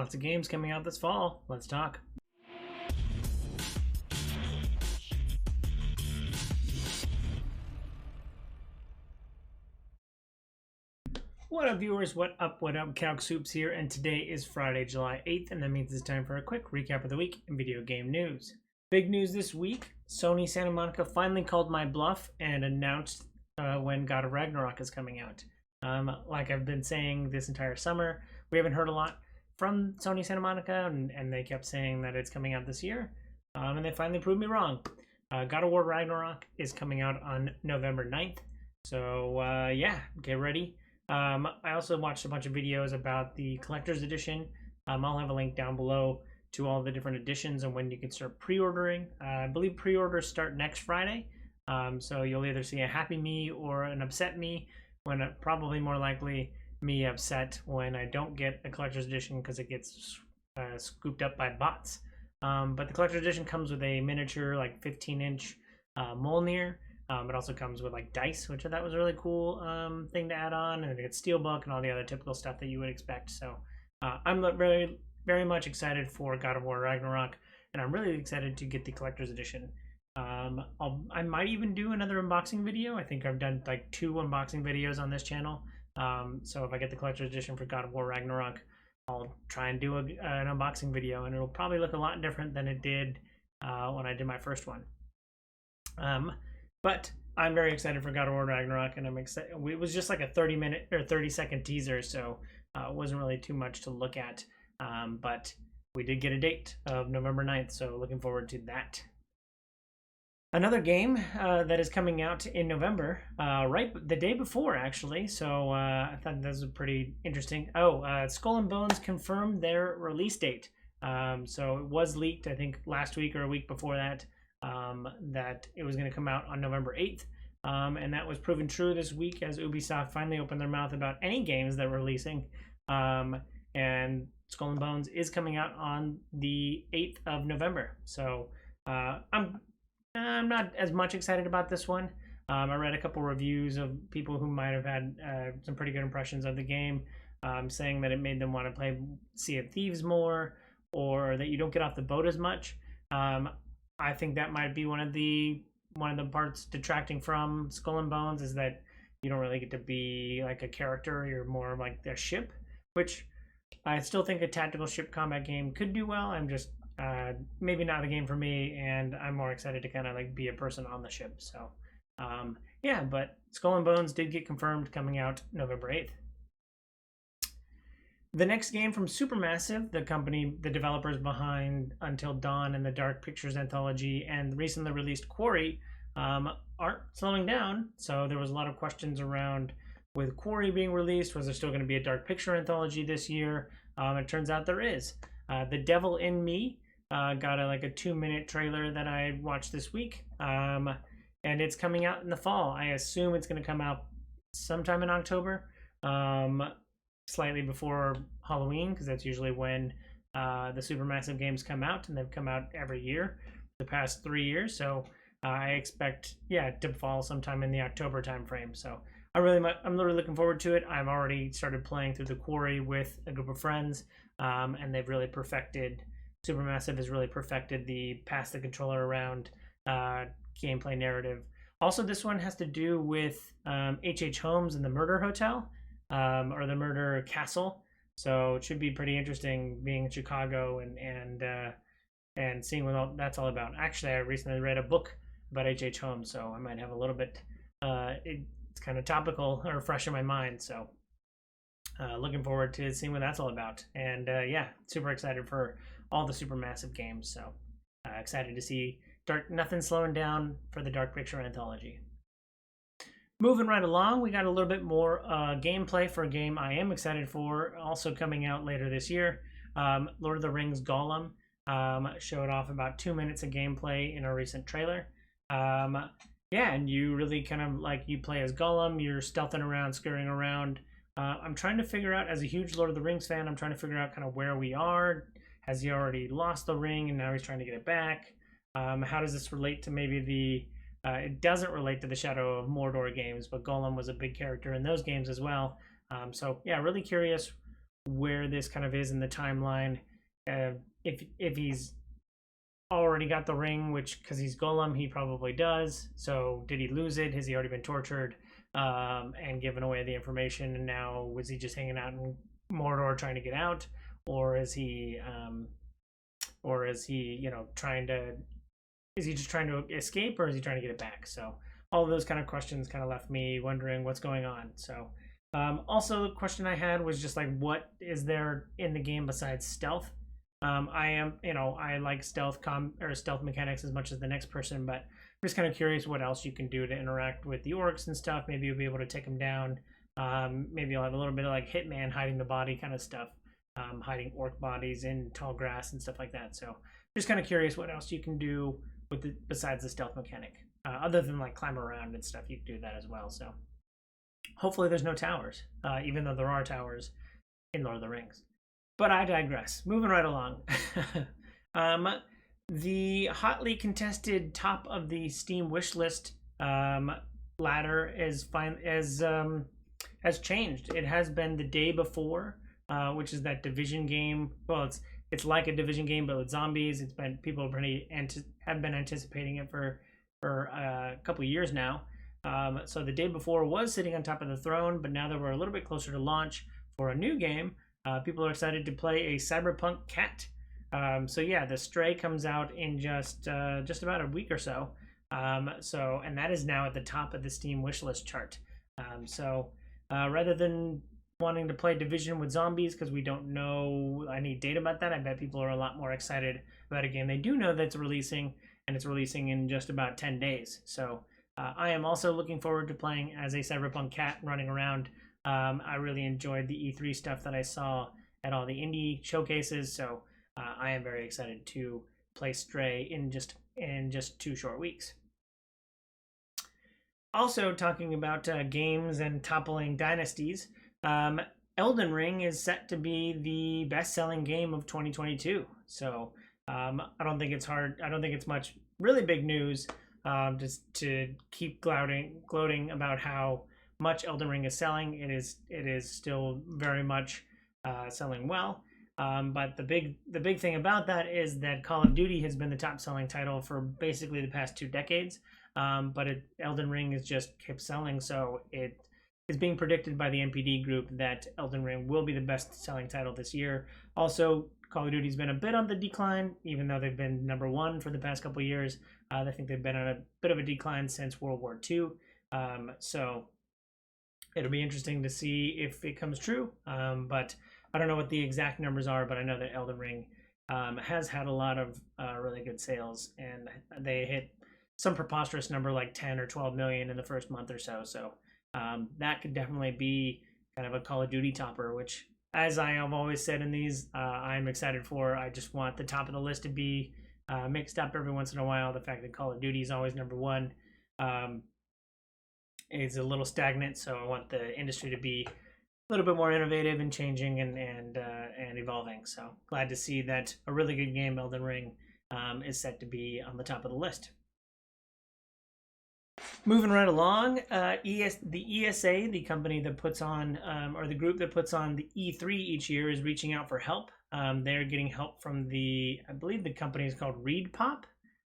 Lots of games coming out this fall. Let's talk. What up, viewers? What up? Calc Soups here, and today is Friday, July 8th, and that means it's time for a quick recap of the week in video game news. Big news this week, Sony Santa Monica finally called my bluff and announced when God of Ragnarok is coming out. Like I've been saying this entire summer, we haven't heard a lot from Sony Santa Monica, and they kept saying that it's coming out this year, and they finally proved me wrong. God of War Ragnarok is coming out on November 9th, so yeah, get ready. I also watched a bunch of videos about the collector's edition. I'll have a link down below to all the different editions and when you can start pre-ordering. I believe pre-orders start next Friday, so you'll either see a happy me or an upset me, when probably more likely me upset when I don't get a collector's edition because it gets scooped up by bots. But the collector's edition comes with a miniature, like 15-inch Mjolnir. It also comes with like dice, which I thought was a really cool thing to add on, and it gets steelbook and all the other typical stuff that you would expect. So I'm very, very much excited for God of War Ragnarok, and I'm really excited to get the collector's edition. I might even do another unboxing video. I think I've done like 2 unboxing videos on this channel. So if I get the collector's edition for God of War Ragnarok, I'll try and do an unboxing video, and it'll probably look a lot different than it did when I did my first one. But I'm very excited for God of War Ragnarok, and I'm excited. It was just like a 30-minute or 30-second teaser, so it wasn't really too much to look at. But we did get a date of November 9th, so looking forward to that. Another game that is coming out in November, right the day before, actually. So I thought that was pretty interesting. Skull and Bones confirmed their release date. So it was leaked, I think, last week or a week before that. That it was going to come out on November 8th, and that was proven true this week as Ubisoft finally opened their mouth about any games that were releasing, and Skull and Bones is coming out on the 8th of November. So I'm not as much excited about this one. I read a couple reviews of people who might have had some pretty good impressions of the game, saying that it made them want to play Sea of Thieves more, or that you don't get off the boat as much. I think that might be one of the parts detracting from Skull and Bones, is that you don't really get to be like a character. You're more like a ship, which I still think a tactical ship combat game could do well. I'm just maybe not the game for me, and I'm more excited to kind of like be a person on the ship. So yeah, but Skull and Bones did get confirmed coming out November 8th. The next game from Supermassive, the company, the developers behind Until Dawn and the Dark Pictures Anthology and recently released Quarry, aren't slowing down. So there was a lot of questions around, with Quarry being released, was there still going to be a Dark Picture Anthology this year? It turns out there is. The Devil in Me got a 2-minute trailer that I watched this week, and it's coming out in the fall. I assume it's going to come out sometime in October. Slightly before Halloween, because that's usually when the Supermassive games come out, and they've come out every year the past 3 years. So I expect, to fall sometime in the October time frame. So I'm really looking forward to it. I've already started playing through the Quarry with a group of friends, and they've really perfected. Supermassive has really perfected the pass the controller around gameplay narrative. Also, this one has to do with H.H. Holmes and the Murder Hotel. Or the Murder Castle, so it should be pretty interesting being in Chicago and seeing what that's all about. Actually, I recently read a book about H.H. Holmes, so I might have a little bit. It's kind of topical or fresh in my mind, so looking forward to seeing what that's all about. And super excited for all the Supermassive games. So excited to see nothing slowing down for the Dark Picture Anthology. Moving right along, we got a little bit more gameplay for a game I am excited for, also coming out later this year. Lord of the Rings Gollum showed off about 2 minutes of gameplay in a recent trailer. And you really kind of you play as Gollum, you're stealthing around, scurrying around. I'm trying to figure out, as a huge Lord of the Rings fan, I'm trying to figure out kind of where we are. Has he already lost the ring and now he's trying to get it back? How does this relate to maybe the it doesn't relate to the Shadow of Mordor games, but Gollum was a big character in those games as well. So yeah, really curious where this kind of is in the timeline. If he's already got the ring, which because he's Golem, he probably does. So did he lose it? Has he already been tortured and given away the information? And now was he just hanging out in Mordor trying to get out, or is he, trying to? Is he just trying to escape, or is he trying to get it back? So all of those kind of questions kind of left me wondering what's going on. So also the question I had was just like, what is there in the game besides stealth? I like stealth mechanics as much as the next person, but I'm just kind of curious what else you can do to interact with the orcs and stuff. Maybe you'll be able to take them down. Maybe you'll have a little bit of like Hitman hiding the body kind of stuff, hiding orc bodies in tall grass and stuff like that. So just kind of curious what else you can do with besides the stealth mechanic, other than like climb around and stuff. You can do that as well. So hopefully there's no towers, even though there are towers in Lord of the Rings. But I digress. Moving right along. The hotly contested top of the Steam wishlist ladder has changed. It has been the day before, which is that Division game. Well, it's like a Division game, but with zombies. It's been people have been anticipating it for a couple of years now. So the day before was sitting on top of the throne, but now that we're a little bit closer to launch for a new game, people are excited to play a cyberpunk cat. So yeah, the Stray comes out in just about a week or so. And that is now at the top of the Steam wishlist chart. Rather than wanting to play Division with zombies because we don't know any data about that, I bet people are a lot more excited about a game they do know that's releasing, and it's releasing in just about 10 days. So I am also looking forward to playing as a cyberpunk cat running around. I really enjoyed the E3 stuff that I saw at all the indie showcases, so I am very excited to play Stray in just 2 short weeks. Also, talking about games and toppling dynasties, Elden Ring is set to be the best-selling game of 2022. So I don't think it's much really big news. Just to keep gloating about how much Elden Ring is selling. It is still very much selling well. But the big thing about that is that Call of Duty has been the top selling title for basically the past 2 decades. But Elden Ring has just kept selling, so it is being predicted by the NPD group that Elden Ring will be the best selling title this year. Also, Call of Duty's been a bit on the decline, even though they've been #1 for the past couple of years. I think they've been on a bit of a decline since World War II. So it'll be interesting to see if it comes true. But I don't know what the exact numbers are, but I know that Elden Ring has had a lot of really good sales, and they hit some preposterous number like 10 or 12 million in the first month or so. So that could definitely be kind of a Call of Duty topper, which, as I have always said in these, I'm excited for. I just want the top of the list to be mixed up every once in a while. The fact that Call of Duty is always #1 is a little stagnant, so I want the industry to be a little bit more innovative and changing and evolving. So glad to see that a really good game, Elden Ring, is set to be on the top of the list. Moving right along, the ESA, the company that puts on, or the group that puts on the E3 each year, is reaching out for help. They're getting help from I believe the company is called ReedPop,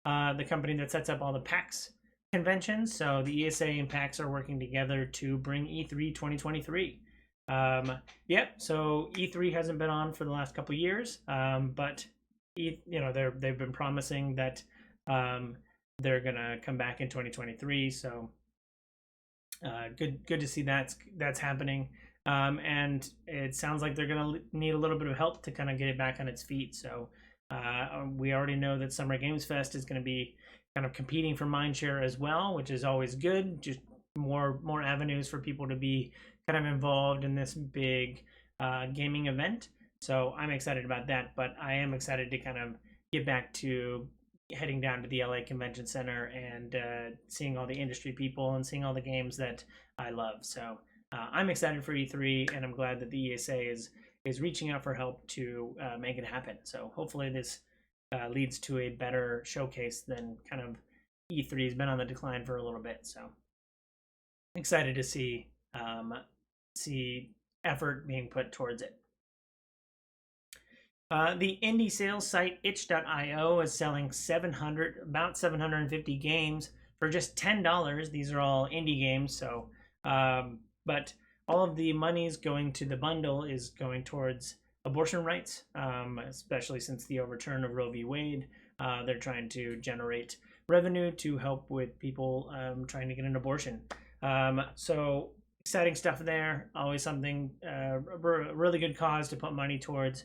the company that sets up all the PAX conventions. So the ESA and PAX are working together to bring E3 2023. So E3 hasn't been on for the last couple of years, but they've been promising that they're gonna come back in 2023. So good to see that's happening. And it sounds like they're gonna need a little bit of help to kind of get it back on its feet. So we already know that Summer Games Fest is going to be kind of competing for mindshare as well, which is always good. Just more avenues for people to be kind of involved in this big gaming event. So I'm excited about that, but I am excited to kind of get back to heading down to the LA Convention Center and seeing all the industry people and seeing all the games that I love. So I'm excited for E3, and I'm glad that the ESA is reaching out for help to make it happen. So hopefully this leads to a better showcase than kind of E3 has been on the decline for a little bit. So excited to see effort being put towards it. The indie sales site itch.io is selling about 750 games for just $10. These are all indie games, so but all of the money's going to the bundle is going towards abortion rights, especially since the overturn of Roe v. Wade. They're trying to generate revenue to help with people trying to get an abortion. So exciting stuff there. Always something, a really good cause to put money towards.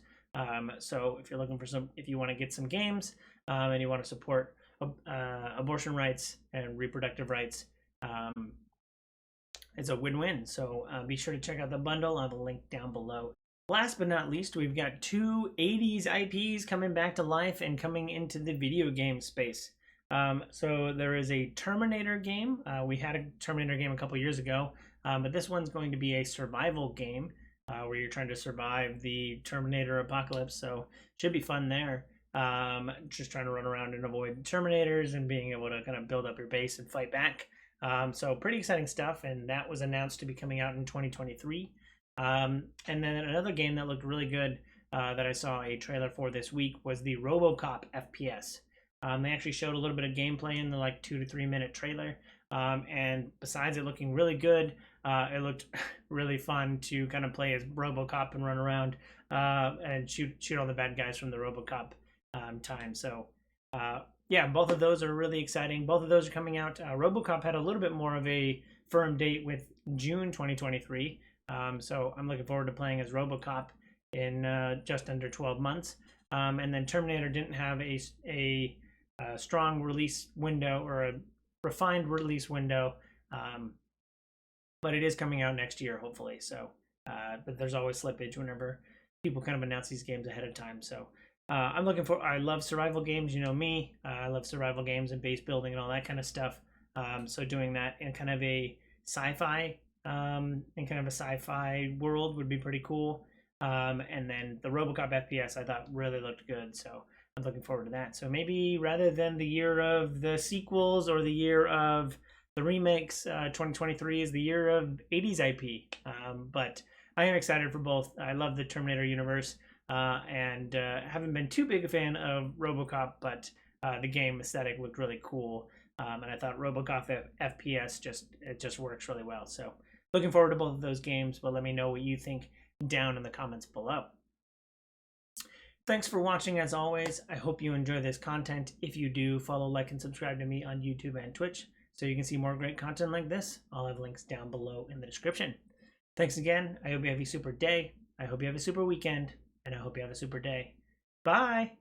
So if you're looking for if you want to get some games and you want to support abortion rights and reproductive rights, it's a win-win. So be sure to check out the bundle. I'll have a link down below. Last but not least, we've got two 80s IPs coming back to life and coming into the video game space. So there is a Terminator game. We had a Terminator game a couple years ago, but this one's going to be a survival game where you're trying to survive the Terminator apocalypse. So should be fun there. Just trying to run around and avoid Terminators and being able to kind of build up your base and fight back. So pretty exciting stuff, and that was announced to be coming out in 2023. And then another game that looked really good that I saw a trailer for this week was the Robocop FPS. They actually showed a little bit of gameplay in the like 2 to 3 minute trailer. And besides it looking really good, it looked really fun to kind of play as Robocop and run around and shoot all the bad guys from the Robocop time. So yeah, both of those are really exciting. Both of those are coming out. Robocop had a little bit more of a firm date with June 2023. So I'm looking forward to playing as Robocop in just under 12 months. And then Terminator didn't have a strong release window or a refined release window, but it is coming out next year, hopefully. So, but there's always slippage whenever people kind of announce these games ahead of time. So I'm looking for, I love survival games, you know me. I love survival games and base building and all that kind of stuff. So doing that in kind of a sci-fi world would be pretty cool. And then the Robocop FPS I thought really looked good, so I'm looking forward to that. So maybe rather than the year of the sequels or the year of the remakes, 2023 is the year of 80s IP. But I am excited for both. I love the Terminator universe, and haven't been too big a fan of Robocop, but the game aesthetic looked really cool. And I thought Robocop FPS just works really well. So looking forward to both of those games, but let me know what you think down in the comments below. Thanks for watching as always. I hope you enjoy this content. If you do, follow, like, and subscribe to me on YouTube and Twitch so you can see more great content like this. I'll have links down below in the description. Thanks again. I hope you have a super day. I hope you have a super weekend, and I hope you have a super day. Bye!